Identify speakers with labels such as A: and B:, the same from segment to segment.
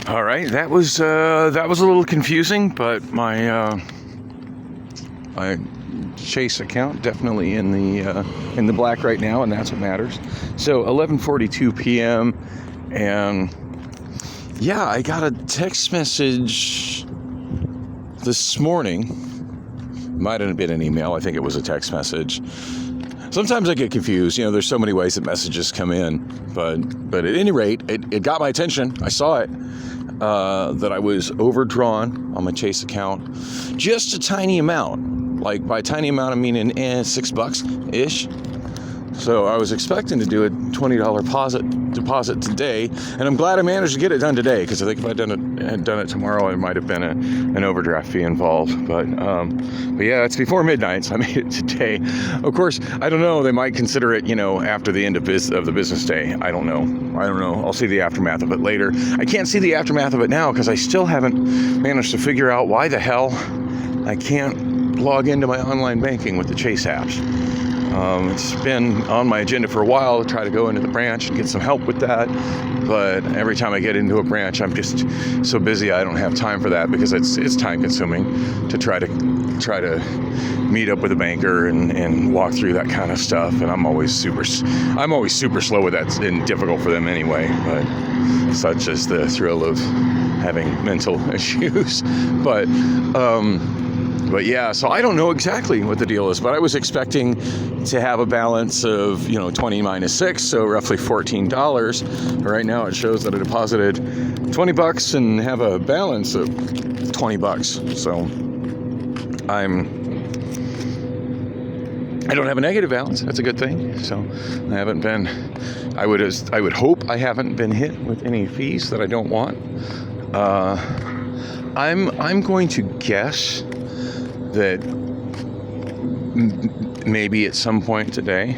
A: All right, that was a little confusing, but my Chase account definitely in the black right now, and that's what matters. So 11:42 p.m. and yeah, I got a text message this morning. Might have been an email. I think it was a text message. Sometimes I get confused. There's so many ways that messages come in, but at any rate, it got my attention. I saw it. That I was overdrawn on my Chase account, just a tiny amount. Like by tiny amount, I mean $6-ish. So I was expecting to do a $20 deposit today, and I'm glad I managed to get it done today, because I think if I had done it tomorrow, there might have been an overdraft fee involved. But yeah, it's before midnight, so I made it today. Of course, I don't know. They might consider it, after the end of the business day. I don't know. I'll see the aftermath of it later. I can't see the aftermath of it now because I still haven't managed to figure out why the hell I can't log into my online banking with the Chase apps. It's been on my agenda for a while to try to go into the branch and get some help with that, but every time I get into a branch, I'm just so busy I don't have time for that, because it's time consuming to try to meet up with a banker and walk through that kind of stuff, and I'm always super slow with that, and difficult for them anyway, but such is the thrill of having mental issues. But yeah, so I don't know exactly what the deal is, but I was expecting to have a balance of, 20 minus 6, so roughly $14. Right now it shows that I deposited $20 and have a balance of $20. So I don't have a negative balance. That's a good thing. So I would hope I haven't been hit with any fees that I don't want. I'm going to guess that maybe at some point today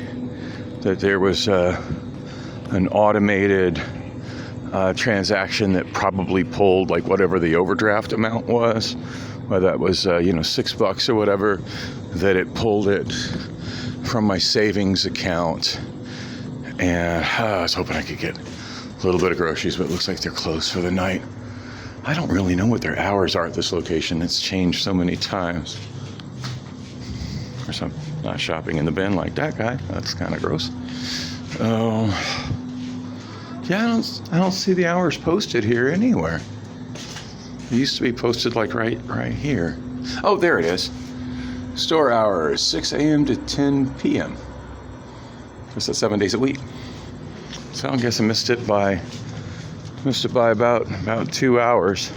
A: that there was an automated transaction that probably pulled like whatever the overdraft amount was, whether that was $6 or whatever, that it pulled it from my savings account. And I was hoping I could get a little bit of groceries, but it looks like they're closed for the night. I don't really know what their hours are at this location. It's changed so many times. Of course, I'm not shopping in the bin like that guy. That's kind of gross. Yeah, I don't see the hours posted here anywhere. It used to be posted like right here. Oh, there it is. Store hours, 6 a.m. to 10 p.m. Of course, that's 7 days a week. So I guess I missed it by about 2 hours.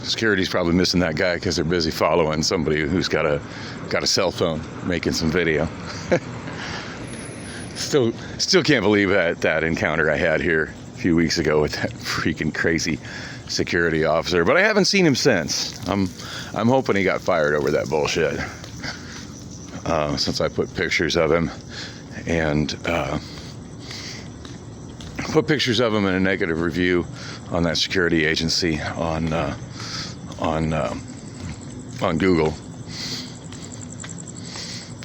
A: Security's probably missing that guy because they're busy following somebody who's got a cell phone making some video. Still can't believe that encounter I had here a few weeks ago with that freaking crazy security officer. But I haven't seen him since. I'm hoping he got fired over that bullshit. Since I put pictures of him and put pictures of him in a negative review on that security agency on Google,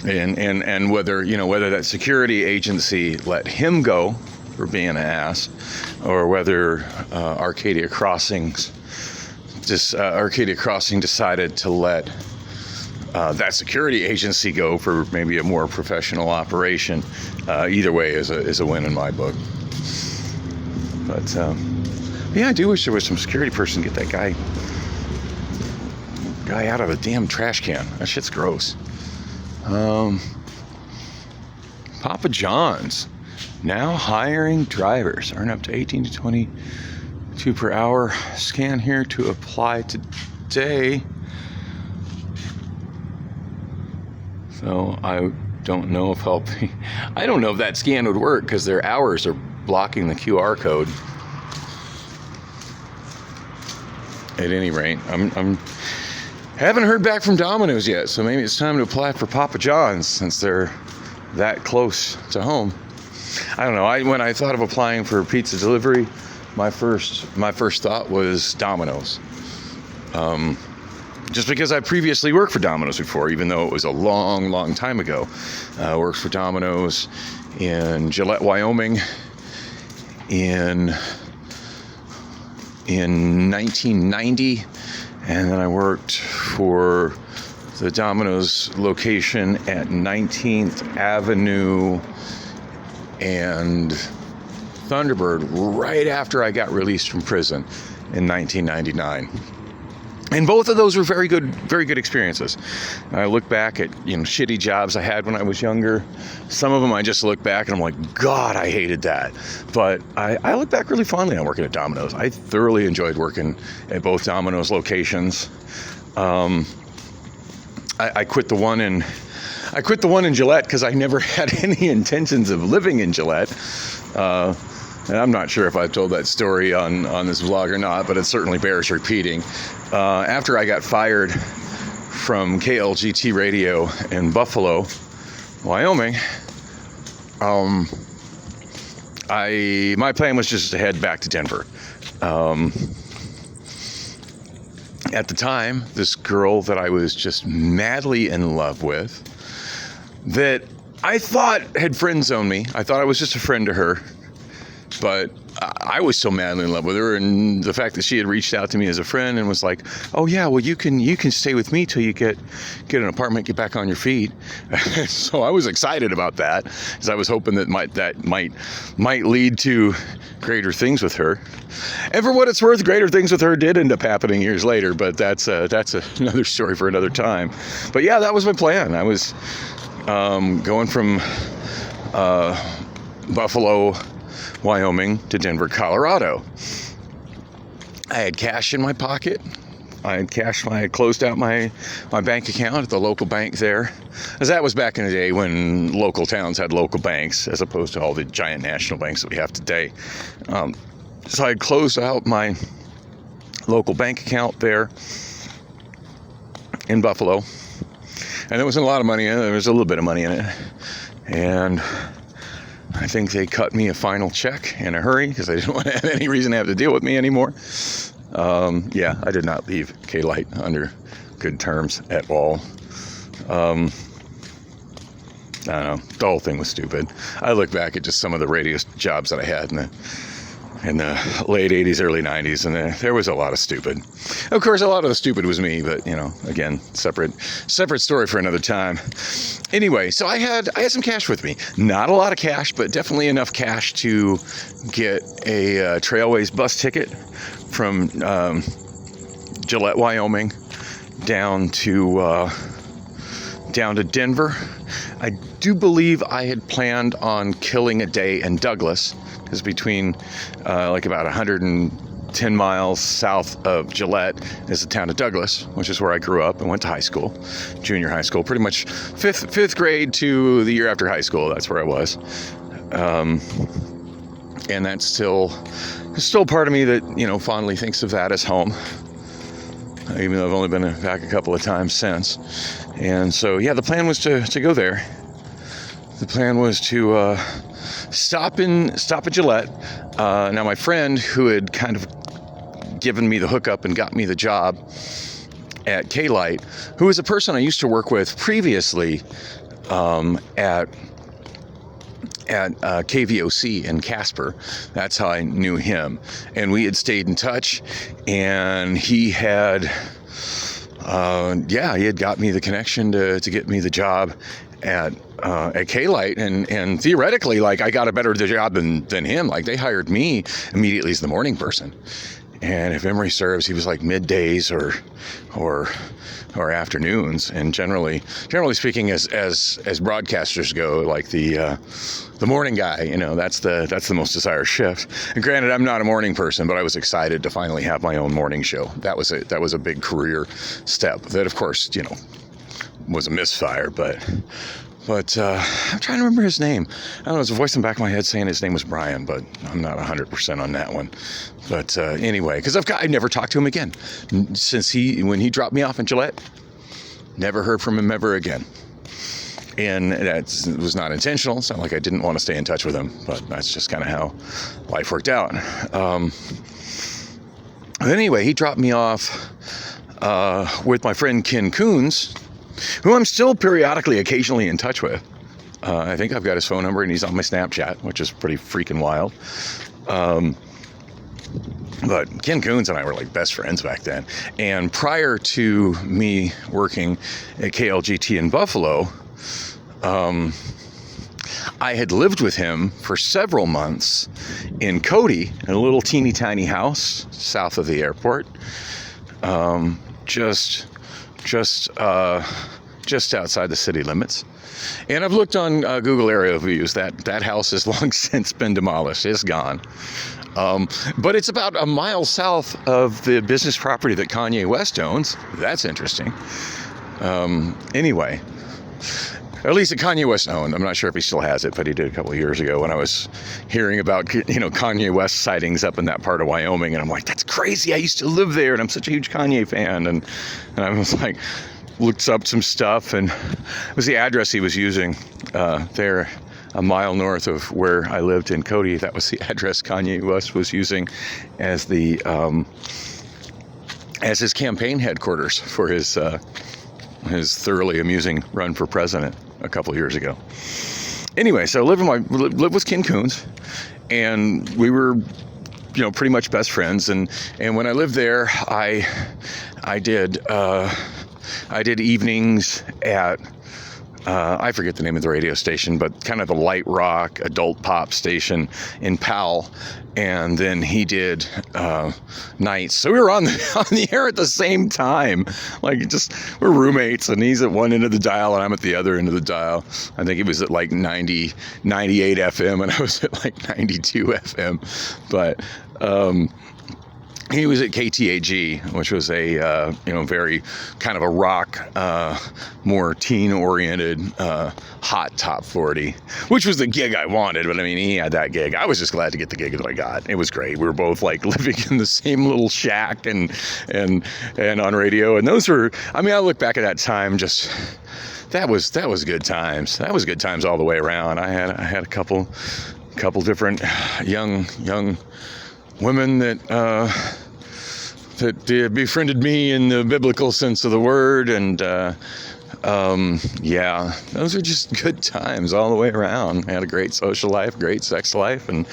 A: and whether that security agency let him go for being an ass, or whether Arcadia Crossing decided to let that security agency go for maybe a more professional operation. Either way is a win in my book. But yeah, I do wish there was some security person to get that guy out of a damn trash can. That shit's gross. Papa John's now hiring drivers. Earn up to 18 to 22 per hour. Scan here to apply today. So I don't know if I don't know if that scan would work because their hours are blocking the QR code. At any rate, I'm haven't heard back from Domino's yet, so maybe it's time to apply for Papa John's since they're that close to home. I don't know. When I thought of applying for pizza delivery, my first thought was Domino's. just because I previously worked for Domino's before, even though it was a long, long time ago. I worked for Domino's in Gillette, Wyoming in 1990, and then I worked for the Domino's location at 19th Avenue and Thunderbird right after I got released from prison in 1999. And both of those were very good experiences. I look back at, shitty jobs I had when I was younger. Some of them I just look back and I'm like, God, I hated that. But I look back really fondly on working at Domino's. I thoroughly enjoyed working at both Domino's locations. I quit the one in Gillette because I never had any intentions of living in Gillette. And I'm not sure if I've told that story on this vlog or not, but it certainly bears repeating. After I got fired from KLGT Radio in Buffalo, Wyoming, my plan was just to head back to Denver. At the time, this girl that I was just madly in love with, that I thought had friend zoned me. I thought I was just a friend to her. But I was so madly in love with her, and the fact that she had reached out to me as a friend and was like, "Oh yeah, well you can stay with me till you get an apartment, get back on your feet." So I was excited about that, because I was hoping that might lead to greater things with her. And for what it's worth, greater things with her did end up happening years later. But that's another story for another time. But yeah, that was my plan. I was going from Buffalo, Wyoming to Denver, Colorado. I had cash in my pocket. I had closed out my bank account at the local bank there, as that was back in the day when local towns had local banks as opposed to all the giant national banks that we have today. So I had closed out my local bank account there in Buffalo, and there wasn't a lot of money in it. There was a little bit of money in it, and I think they cut me a final check in a hurry because they didn't want to have any reason to have to deal with me anymore. Yeah, I did not leave K-Lite under good terms at all. I don't know. The whole thing was stupid. I look back at just some of the radio jobs that I had in the late 80s, early 90s, and there was a lot of stupid. Of course, a lot of the stupid was me, but, again, separate story for another time. Anyway, so I had some cash with me. Not a lot of cash, but definitely enough cash to get a Trailways bus ticket from Gillette, Wyoming, down to Denver. I do believe I had planned on killing a day in Douglas, because between about 110 miles south of Gillette is the town of Douglas, which is where I grew up and went to high school, junior high school, pretty much fifth grade to the year after high school. That's where I was. And that's still part of me that, fondly thinks of that as home, even though I've only been back a couple of times since. And so, yeah, the plan was to go there. The plan was to stop at Gillette. Now, my friend who had kind of given me the hookup and got me the job at K-Lite, who was a person I used to work with previously at KVOC in Casper. That's how I knew him. And we had stayed in touch, and he had got me the connection to get me the job at K-Lite, and theoretically, I got a better job than him. They hired me immediately as the morning person. And if memory serves, he was middays or afternoons. And generally speaking, as broadcasters go, the morning guy, that's the most desired shift. And granted, I'm not a morning person, but I was excited to finally have my own morning show. That was a big career step. That, of course, was a misfire, but I'm trying to remember his name. I don't know, there's a voice in the back of my head saying his name was Brian, but I'm not 100% on that one. But anyway, because I've never talked to him again since when he dropped me off in Gillette. Never heard from him ever again. And that was not intentional. It's not like I didn't want to stay in touch with him, but that's just kind of how life worked out. Anyway, he dropped me off with my friend Ken Coons, who I'm still periodically, occasionally in touch with. I think I've got his phone number and he's on my Snapchat, which is pretty freaking wild. But Ken Coons and I were like best friends back then. And prior to me working at KLGT in Buffalo, I had lived with him for several months in Cody, in a little teeny tiny house south of the airport, just outside the city limits. And I've looked on Google Area Views. That house has long since been demolished. It's gone. But it's about a mile south of the business property that Kanye West owns. That's interesting. Anyway, at least that Kanye West owned. I'm not sure if he still has it, but he did a couple of years ago when I was hearing about, Kanye West sightings up in that part of Wyoming. And I'm like, that's crazy. I used to live there and I'm such a huge Kanye fan. And I was like, looked up some stuff, and it was the address he was using there a mile north of where I lived in Cody. That was the address Kanye West was using as his campaign headquarters for his thoroughly amusing run for president a couple of years ago. Anyway, so lived with Ken Coons, and we were, pretty much best friends. And when I lived there, I did evenings at I forget the name of the radio station, but kind of the light rock adult pop station in Powell. And then he did nights. So we were on the air at the same time. We're roommates, and he's at one end of the dial and I'm at the other end of the dial. I think he was at like 98 FM and I was at like 92 FM. But he was at KTAG, which was a very kind of a rock, more teen-oriented, hot top 40, which was the gig I wanted. But I mean, he had that gig. I was just glad to get the gig that I got. It was great. We were both like living in the same little shack and on radio. And those were, I look back at that time, just that was good times. That was good times all the way around. I had a couple different young women that befriended me in the biblical sense of the word, and those are just good times all the way around. I had a great social life, great sex life, and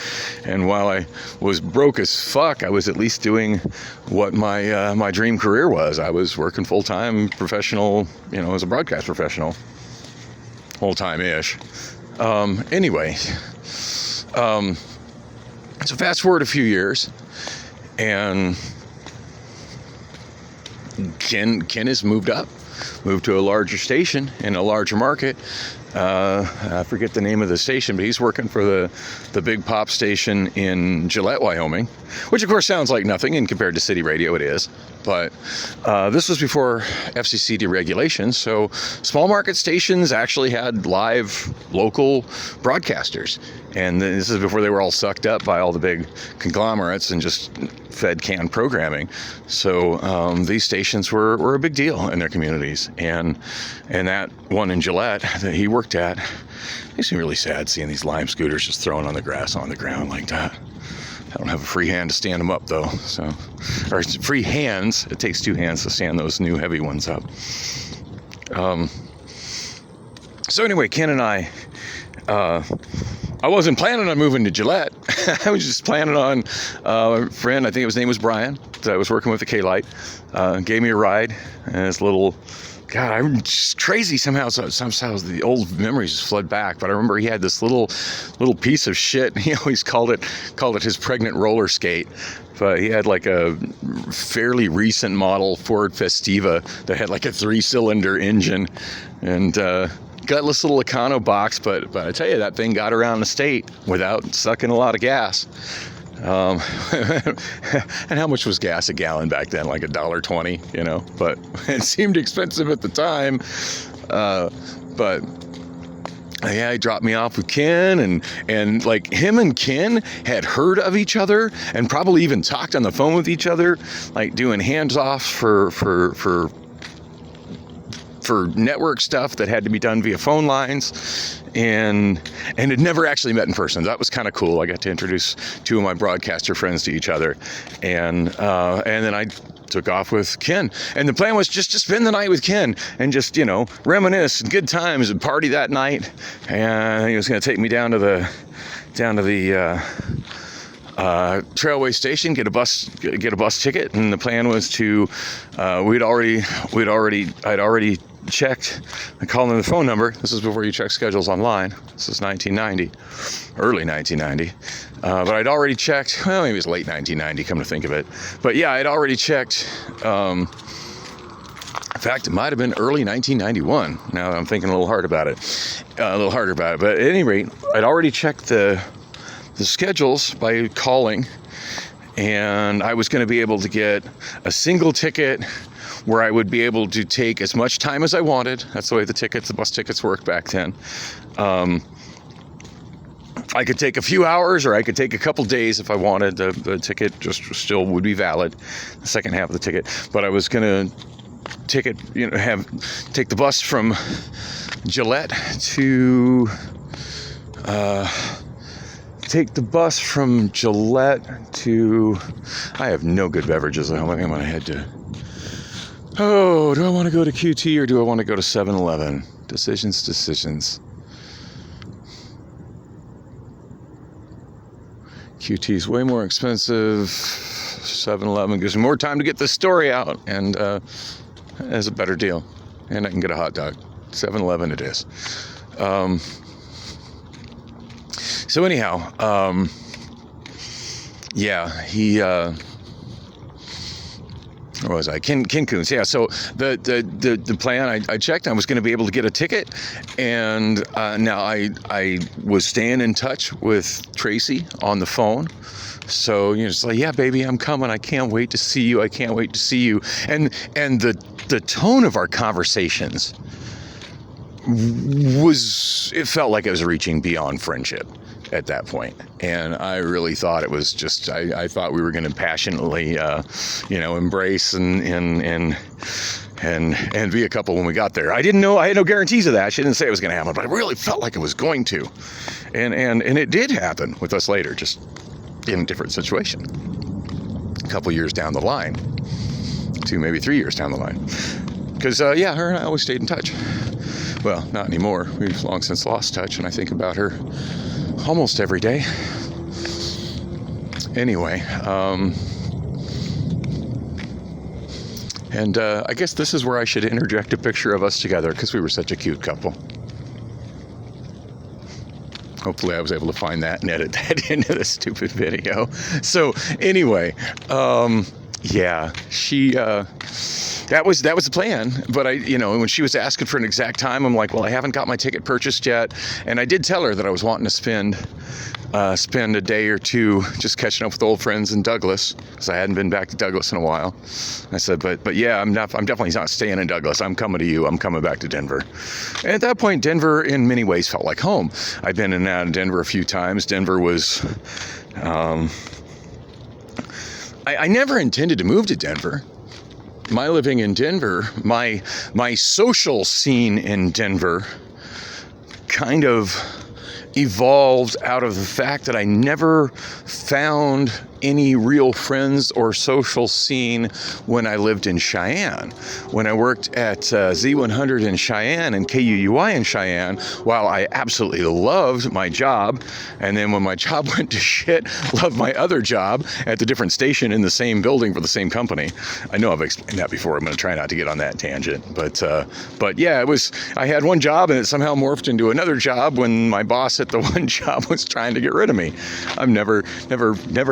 A: while I was broke as fuck, I was at least doing what my dream career was. I was working full-time professional, as a broadcast professional, full-time-ish. Anyway, so fast forward a few years, and Ken has moved to a larger station in a larger market. I forget the name of the station, but he's working for the big pop station in Gillette, Wyoming, which of course sounds like nothing, and compared to city radio it is. But this was before FCC deregulation, so small market stations actually had live local broadcasters. And this is before they were all sucked up by all the big conglomerates and just fed canned programming. So these stations were a big deal in their communities. And that one in Gillette that he worked at, makes me really sad seeing these Lime scooters just thrown on the grass on the ground like that. I don't have a free hand to stand them up though. Or free hands. It takes two hands to stand those new heavy ones up. So anyway, Ken and I wasn't planning on moving to Gillette. I was just planning on a friend, I think his name was Brian, that I was working with at K-Light, gave me a ride, and this little, God, I'm just crazy somehow the old memories just flood back. But I remember he had this little piece of shit. He always called it his pregnant roller skate. But he had like a fairly recent model Ford Festiva that had like a 3-cylinder engine, and gutless little Econo box, but I tell you, that thing got around the state without sucking a lot of gas. And how much was gas a gallon back then? Like $1.20, but it seemed expensive at the time. But yeah, he dropped me off with Ken, and like him and Ken had heard of each other and probably even talked on the phone with each other, like doing hands-offs for network stuff that had to be done via phone lines, and had never actually met in person. That was kind of cool. I got to introduce two of my broadcaster friends to each other, and then I took off with Ken. And the plan was just to spend the night with Ken and just, reminisce and good times and party that night. And he was going to take me down to the Trailway station, get a bus ticket. And the plan was to, I'd already checked. I called in the phone number. This is before you check schedules online. This is 1990, early 1990. But I'd already checked. Well, maybe it was late 1990. Come to think of it. But yeah, I'd already checked. In fact, it might have been early 1991. Now that I'm thinking a little harder about it. But at any rate, I'd already checked the schedules by calling, and I was going to be able to get a single ticket where I would be able to take as much time as I wanted. That's the way the bus tickets worked back then. I could take a few hours, or I could take a couple days if I wanted. The ticket just still would be valid, the second half of the ticket. But I was going to take the bus from Gillette to I have no good beverages. I think I'm going to head to, do I want to go to QT or do I want to go to 7-Eleven? Decisions. QT's way more expensive. 7-Eleven gives me more time to get this story out, and has a better deal. And I can get a hot dog. 7-Eleven it is. So anyhow, he, where was I? Ken Coons. Yeah. So the plan, I checked. I was going to be able to get a ticket, and now I was staying in touch with Tracy on the phone. So it's like, yeah, baby, I'm coming. I can't wait to see you. And the tone of our conversations it felt like it was reaching beyond friendship at that point. And I really thought it was just, I thought we were going to passionately, embrace and be a couple when we got there. I didn't know, I had no guarantees of that. She didn't say it was going to happen, but I really felt like it was going to. And it did happen with us later, just in a different situation. A couple years down the line, 2, maybe 3 years down the line. Because, her and I always stayed in touch. Well, not anymore. We've long since lost touch, and I think about her almost every day. Anyway, I guess this is where I should interject a picture of us together, because we were such a cute couple. Hopefully I was able to find that and edit that into the stupid video. So anyway, she... That was the plan, but when she was asking for an exact time, I'm like, well, I haven't got my ticket purchased yet, and I did tell her that I was wanting to spend a day or two just catching up with old friends in Douglas, because I hadn't been back to Douglas in a while. I said, but yeah, I'm definitely not staying in Douglas. I'm coming to you. I'm coming back to Denver. And at that point, Denver in many ways felt like home. I'd been in and out of Denver a few times. Denver was, I never intended to move to Denver. My living in Denver, my social scene in Denver kind of evolved out of the fact that I never found any real friends or social scene when I lived in Cheyenne. When I worked at Z100 in Cheyenne and KUUI in Cheyenne, while I absolutely loved my job, and then when my job went to shit, loved my other job at the different station in the same building for the same company. I know I've explained that before. I'm going to try not to get on that tangent, but yeah, I had one job and it somehow morphed into another job when my boss at the one job was trying to get rid of me. I've never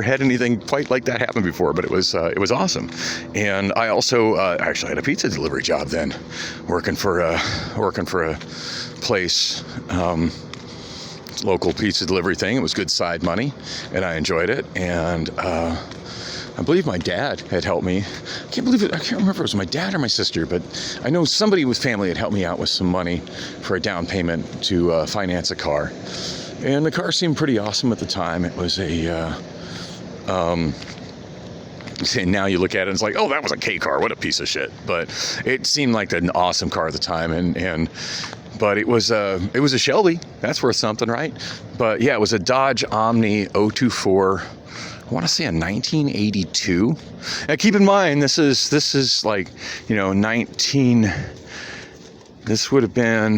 A: had anything quite like that happen before, but it was awesome. And I also actually had a pizza delivery job then, working for a place, local pizza delivery thing. It was good side money, and I enjoyed it. And I believe my dad had helped me. I can't remember if it was my dad or my sister, but I know somebody with family had helped me out with some money for a down payment to finance a car. And the car seemed pretty awesome at the time. It was now you look at it and it's like, oh, that was a K car. What a piece of shit. But it seemed like an awesome car at the time. But it was a Shelby. That's worth something, right? But yeah, it was a Dodge Omni 024 I want to say a 1982. Now keep in mind, this is like, this would have been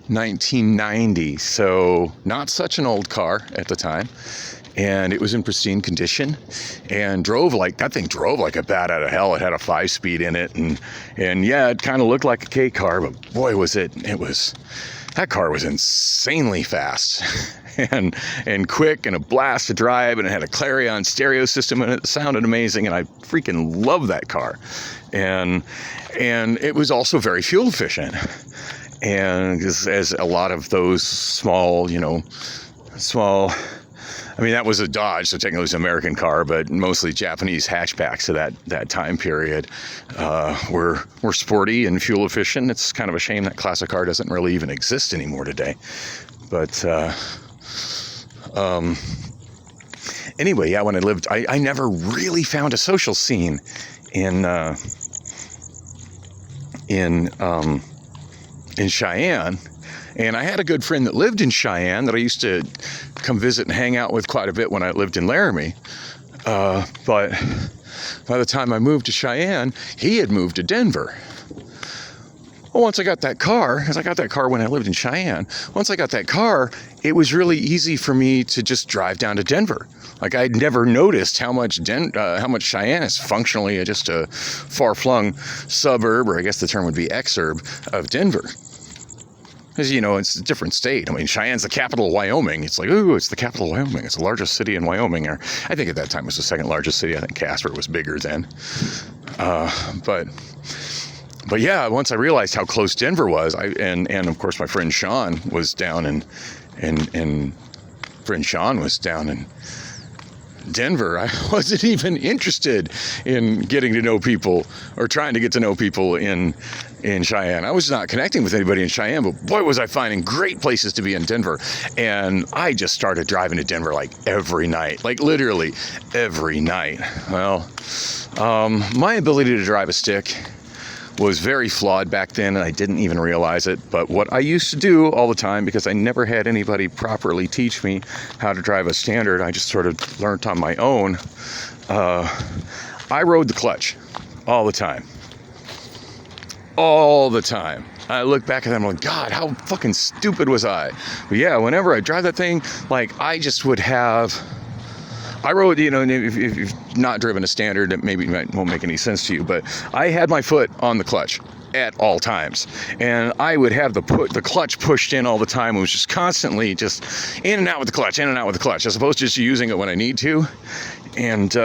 A: 1990, so not such an old car at the time. And it was in pristine condition, and that thing drove like a bat out of hell. It had a 5-speed in it, and yeah, it kind of looked like a K car, but boy, that car was insanely fast and quick, and a blast to drive, and it had a Clarion stereo system, and it sounded amazing, and I freaking love that car. And it was also very fuel efficient, and as a lot of those small, I mean, that was a Dodge, so technically it was an American car, but mostly Japanese hatchbacks of that time period were sporty and fuel efficient. It's kind of a shame that classic car doesn't really even exist anymore today. But anyway, yeah, when I lived, I never really found a social scene in Cheyenne. And I had a good friend that lived in Cheyenne that I used to come visit and hang out with quite a bit when I lived in Laramie. But by the time I moved to Cheyenne, he had moved to Denver. Well, once I got that car, because I got that car when I lived in Cheyenne, once I got that car, it was really easy for me to just drive down to Denver. Like, I'd never noticed how much Cheyenne is functionally just a far-flung suburb, or I guess the term would be exurb, of Denver. Because, it's a different state. I mean, Cheyenne's the capital of Wyoming. It's like, ooh, it's the capital of Wyoming. It's the largest city in Wyoming. Or I think at that time it was the second largest city. I think Casper was bigger then. But yeah, once I realized how close Denver was, and of course my friend Sean was down in Denver, I wasn't even interested in getting to know people or trying to get to know people in Cheyenne. I was not connecting with anybody in Cheyenne, but boy, was I finding great places to be in Denver. And I just started driving to Denver like every night, like literally every night. Well, my ability to drive a stick was very flawed back then, and I didn't even realize it. But what I used to do all the time, because I never had anybody properly teach me how to drive a standard, I just sort of learned on my own. I rode the clutch all the time. All the time. I look back at them and I'm like, God, how fucking stupid was I? But yeah, whenever I drive that thing, like, I just would have... I rode, if you've not driven a standard, it maybe won't make any sense to you, but I had my foot on the clutch at all times, and I would have the clutch pushed in all the time. It was just constantly just in and out with the clutch, in and out with the clutch, as opposed to just using it when I need to. And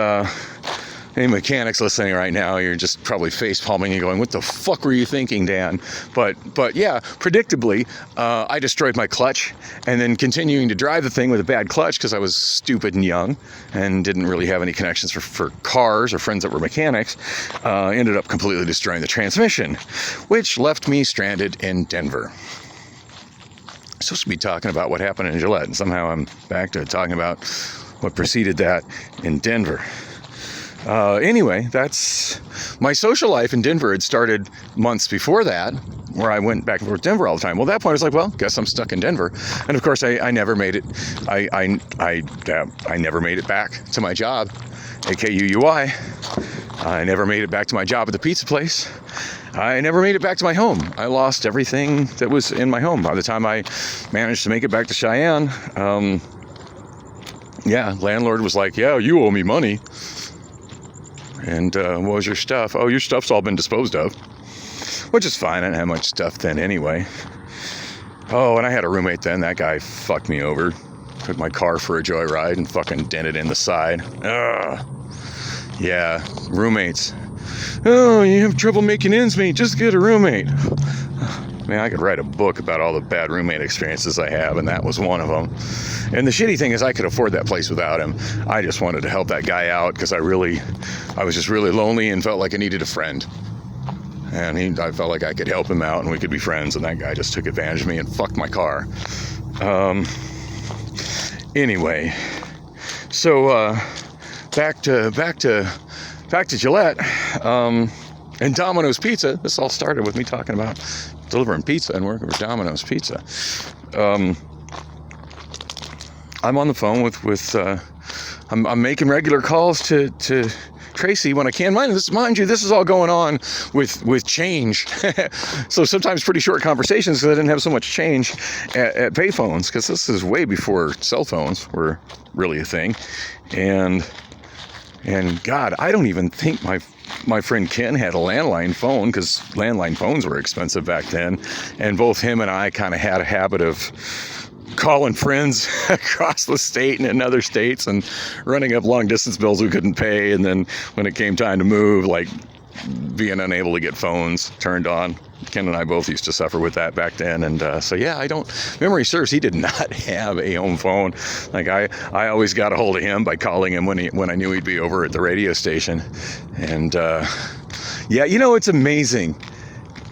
A: any mechanics listening right now, you're just probably face palming and going, what the fuck were you thinking, Dan? But yeah, predictably, I destroyed my clutch, and then continuing to drive the thing with a bad clutch because I was stupid and young and didn't really have any connections for cars or friends that were mechanics, ended up completely destroying the transmission, which left me stranded in Denver. I'm supposed to be talking about what happened in Gillette, and somehow I'm back to talking about what preceded that in Denver. Anyway, that's my social life in Denver. Had started months before that, where I went back and forth to Denver all the time. Well, at that point, I was like, well, guess I'm stuck in Denver. And of course, I never made it. I never made it back to my job, AKUUI. I never made it back to my job at the pizza place. I never made it back to my home. I lost everything that was in my home. By the time I managed to make it back to Cheyenne, landlord was like, yeah, you owe me money. And what was your stuff? Oh, your stuff's all been disposed of. Which is fine. I didn't have much stuff then anyway. Oh, and I had a roommate then. That guy fucked me over. Took my car for a joyride and fucking dented in the side. Ugh. Yeah, roommates. Oh, you have trouble making ends meet. Just get a roommate. Man, I could write a book about all the bad roommate experiences I have, and that was one of them. And the shitty thing is I could afford that place without him. I just wanted to help that guy out because I was just really lonely and felt like I needed a friend. And I felt like I could help him out and we could be friends, and that guy just took advantage of me and fucked my car. Anyway, so back to Gillette, and Domino's Pizza. This all started with me talking about delivering pizza and working for Domino's Pizza. I'm on the phone with I'm making regular calls to Tracy when I can. Mind you, this is all going on with change. So sometimes pretty short conversations because I didn't have so much change at payphones, because this is way before cell phones were really a thing. And God, I don't even think my friend Ken had a landline phone, because landline phones were expensive back then. And both him and I kind of had a habit of calling friends across the state and in other states and running up long distance bills we couldn't pay. And then when it came time to move, like being unable to get phones turned on. Ken and I both used to suffer with that back then. And so yeah, memory serves, he did not have a home phone. Like I always got a hold of him by calling him when I knew he'd be over at the radio station. And yeah, it's amazing.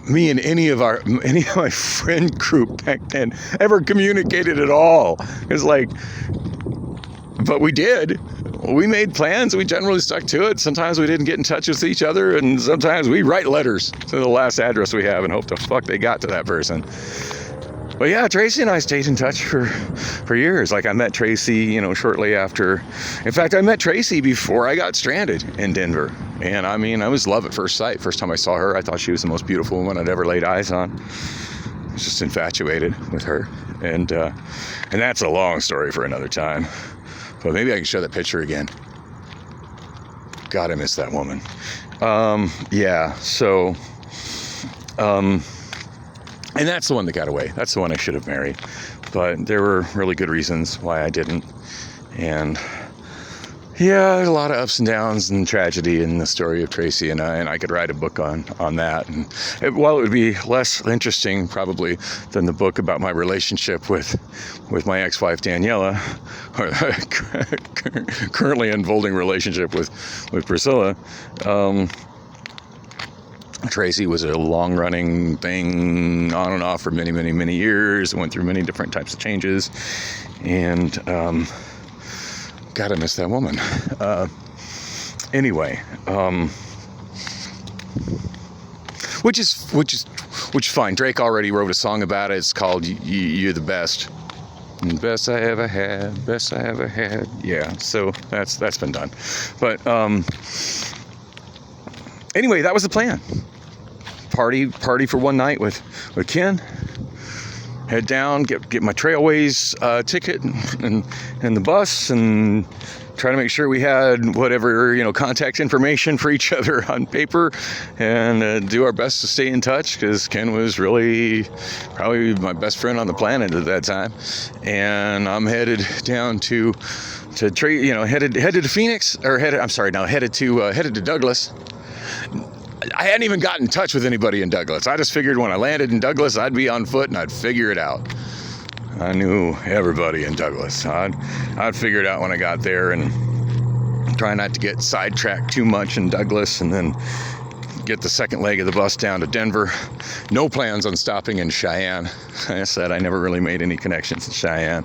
A: Me and any of my friend group back then ever communicated at all. It's like, but we did. We made plans. We generally stuck to it. Sometimes we didn't get in touch with each other, and sometimes we write letters to the last address we have and hope the fuck they got to that person. But yeah, Tracy and I stayed in touch for years. Like I met Tracy, shortly after. In fact, I met Tracy before I got stranded in Denver. And I mean, I was love at first sight. First time I saw her, I thought she was the most beautiful woman I'd ever laid eyes on. I was just infatuated with her. And that's a long story for another time. But maybe I can show that picture again. God, I miss that woman. Yeah, so... and that's the one that got away. That's the one I should have married. But there were really good reasons why I didn't. And yeah, there's a lot of ups and downs and tragedy in the story of Tracy and I could write a book on that. And while it would be less interesting probably than the book about my relationship with my ex-wife Daniela, or currently unfolding relationship with Priscilla, Tracy was a long-running thing, on and off for many, many, many years. Went through many different types of changes, and God, I miss that woman. Anyway, which is fine. Drake already wrote a song about it. It's called "You're the Best." Best I ever had. Best I ever had. Yeah. So that's been done. But anyway, that was the plan. Party for one night with Ken. Head down, get my Trailways ticket and the bus, and try to make sure we had whatever contact information for each other on paper, and do our best to stay in touch, because Ken was really probably my best friend on the planet at that time. And I'm headed down to headed to Phoenix, or headed to Douglas. I hadn't even gotten in touch with anybody in Douglas. I just figured when I landed in Douglas, I'd be on foot and I'd figure it out. I knew everybody in Douglas. I'd figure it out when I got there, and try not to get sidetracked too much in Douglas, and then get the second leg of the bus down to Denver. No plans on stopping in Cheyenne. Like I said, I never really made any connections in Cheyenne.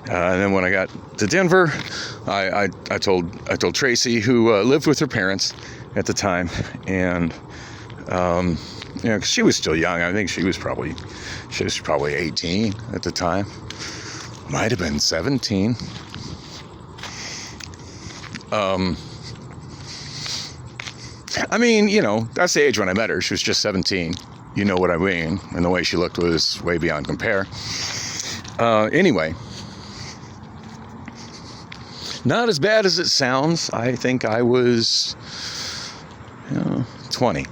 A: And then when I got to Denver, I told Tracy, who lived with her parents at the time, and 'cause she was still young. I think she was probably 18 at the time. Might have been 17. I mean, that's the age when I met her. She was just 17. You know what I mean? And the way she looked was way beyond compare. Anyway, not as bad as it sounds. I think I was 20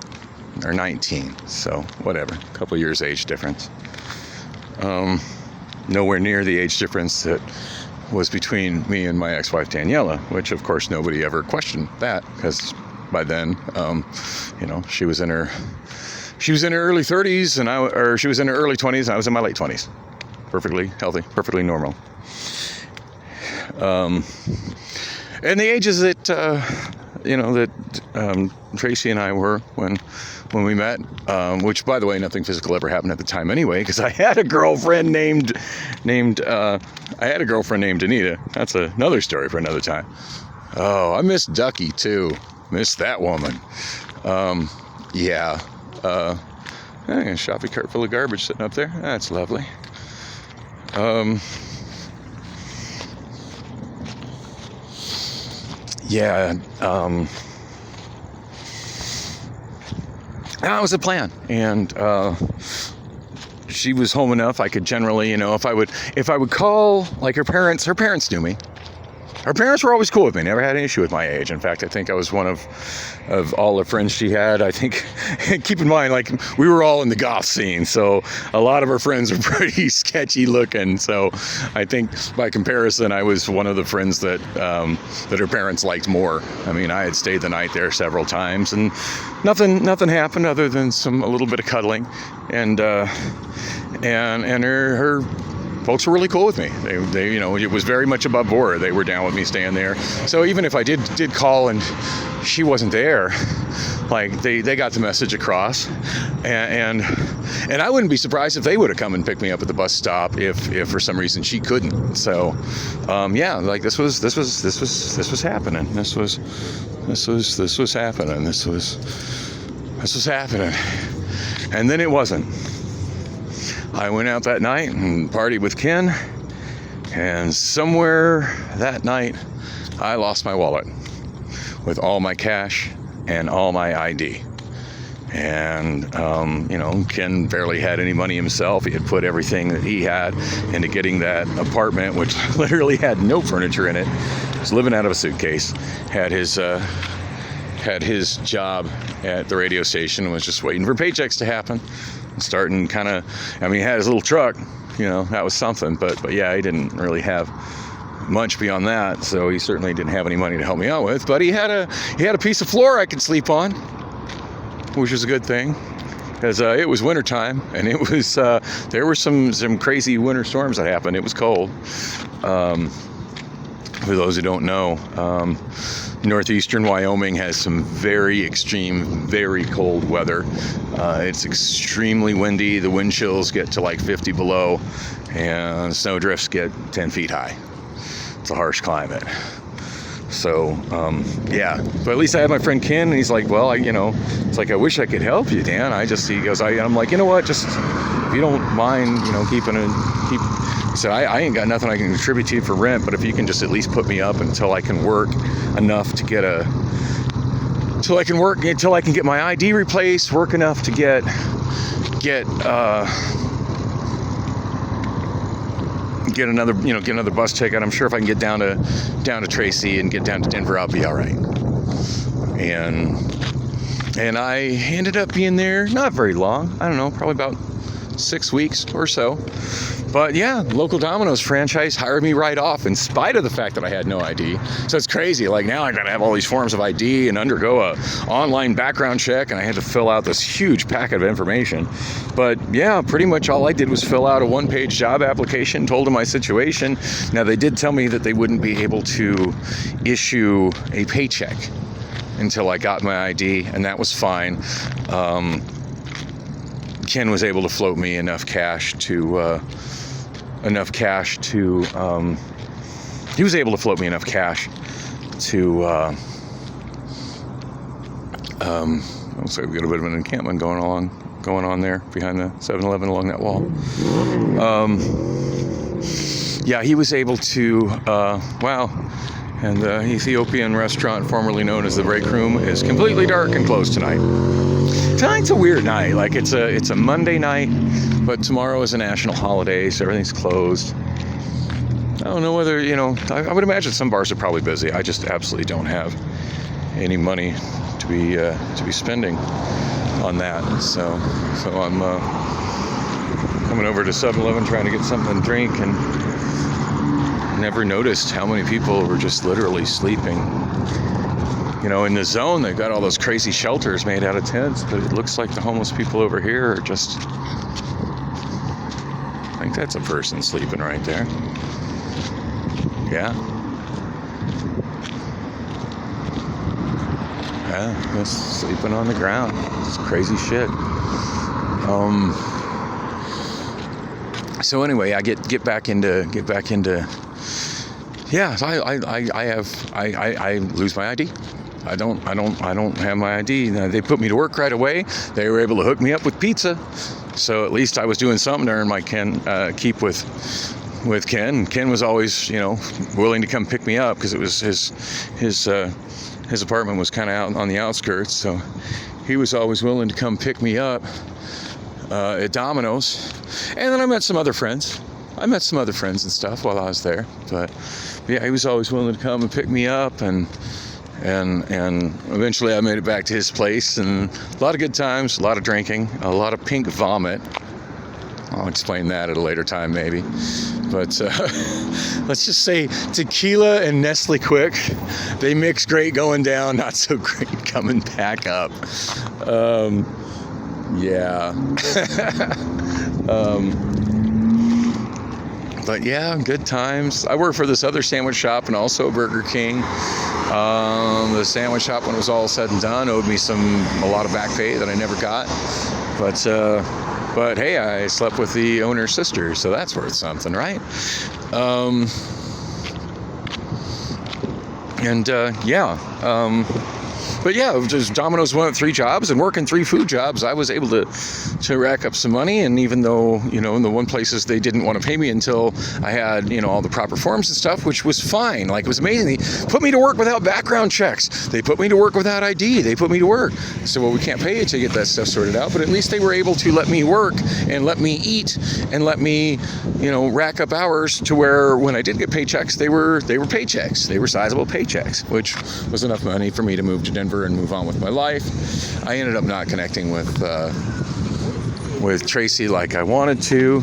A: or 19, so whatever, a couple years age difference. Nowhere near the age difference that was between me and my ex-wife Daniela, which of course nobody ever questioned that, because by then, she was in her early 30s, and she was in her early 20s, and I was in my late 20s. Perfectly healthy, perfectly normal. And the ages that Tracy and I were when we met, which, by the way, nothing physical ever happened at the time anyway, because I had a girlfriend named Anita. That's another story for another time. Oh, I miss Ducky too. Miss that woman. Yeah. A shopping cart full of garbage sitting up there. That's lovely. yeah, that was the plan. And she was home enough. I could generally, if I would call, like her parents knew me. Her parents were always cool with me, never had an issue with my age. In fact, I think I was one of all the friends she had. I think, keep in mind, like, we were all in the goth scene, so a lot of her friends were pretty sketchy looking. So I think by comparison, I was one of the friends that her parents liked more. I mean, I had stayed the night there several times, and nothing happened other than a little bit of cuddling, and her folks were really cool with me. They it was very much above board. They were down with me staying there. So even if I did call and she wasn't there, like, they got the message across, and I wouldn't be surprised if they would have come and picked me up at the bus stop if for some reason she couldn't. So yeah, like, this was happening. This was happening. And then it wasn't. I went out that night and partied with Ken, and somewhere that night I lost my wallet with all my cash and all my ID. And Ken barely had any money himself. He had put everything that he had into getting that apartment, which literally had no furniture in it. He was living out of a suitcase. Had his job at the radio station and was just waiting for paychecks to happen. Starting he had his little truck, that was something, but yeah, he didn't really have much beyond that, so he certainly didn't have any money to help me out with. But he had a piece of floor I could sleep on, which was a good thing, because it was wintertime, and it was there were some crazy winter storms that happened. It was cold. For those who don't know, northeastern Wyoming has some very extreme, very cold weather. It's extremely windy. The wind chills get to like 50 below, and snow drifts get 10 feet high. It's a harsh climate. So, yeah, but at least I had my friend Ken, and he's like, well, it's like, I wish I could help you, Dan. He goes, I'm like, you know what, just, if you don't mind, he said, I ain't got nothing I can contribute to you for rent, but if you can just at least put me up until I can work enough to until I can get my ID replaced, work enough to get another bus ticket. I'm sure if I can get down to Tracy and get down to Denver, I'll be all right. And I ended up being there not very long. I don't know, probably about 6 weeks or so. But yeah, local Domino's franchise hired me right off in spite of the fact that I had no ID. So it's crazy. Like, now I gotta have all these forms of ID and undergo a online background check, and I had to fill out this huge packet of information. But yeah, pretty much all I did was fill out a one-page job application, told them my situation. Now, they did tell me that they wouldn't be able to issue a paycheck until I got my ID, and that was fine. Ken was able to float me enough cash to he was able to float me enough cash to looks like we got a bit of an encampment going on there behind the 7-Eleven along that wall. Yeah, he was able to and the Ethiopian restaurant formerly known as the Break Room is completely dark and closed tonight. Tonight's a weird night. Like, it's a Monday night, but tomorrow is a national holiday, so everything's closed. I don't know whether, I would imagine some bars are probably busy. I just absolutely don't have any money to be spending on that. So I'm coming over to 7-Eleven trying to get something to drink, and never noticed how many people were just literally sleeping. In the zone, they've got all those crazy shelters made out of tents, but it looks like the homeless people over here are just, I think that's a person sleeping right there. Yeah. Yeah, just sleeping on the ground. It's crazy shit. So anyway, I get back into. Yeah, so I lose my ID. I don't have my ID. They put me to work right away. They were able to hook me up with pizza, so at least I was doing something to earn my keep with with Ken. Ken was always, willing to come pick me up because it was his apartment was kind of out on the outskirts, so he was always willing to come pick me up at Domino's. And then I met some other friends. and stuff while I was there. But yeah, he was always willing to come and pick me up, and eventually I made it back to his place, and a lot of good times, a lot of drinking, a lot of pink vomit. I'll explain that at a later time, maybe. But let's just say tequila and Nestle Quick, they mix great going down, not so great coming back up. Yeah. But yeah, good times. I worked for this other sandwich shop and also Burger King. The sandwich shop, when it was all said and done, owed me a lot of back pay that I never got. But hey, I slept with the owner's sister, so that's worth something, right? But yeah, just Domino's went 3 jobs, and working 3 food jobs, I was able to rack up some money. And even though, in the one places they didn't want to pay me until I had, all the proper forms and stuff, which was fine. Like, it was amazing. They put me to work without background checks. They put me to work without ID. They put me to work. So, well, we can't pay you to get that stuff sorted out. But at least they were able to let me work and let me eat and let me, rack up hours to where when I did get paychecks, they were paychecks. They were sizable paychecks, which was enough money for me to move to Denver and move on with my life. I ended up not connecting with Tracy like I wanted to,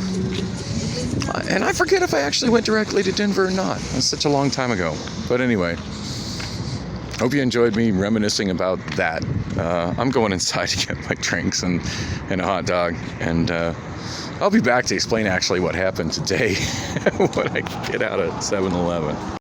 A: and I forget if I actually went directly to Denver or not. That's such a long time ago. But anyway, hope you enjoyed me reminiscing about that. I'm going inside to get my drinks and a hot dog, and I'll be back to explain actually what happened today when I get out at 7-Eleven.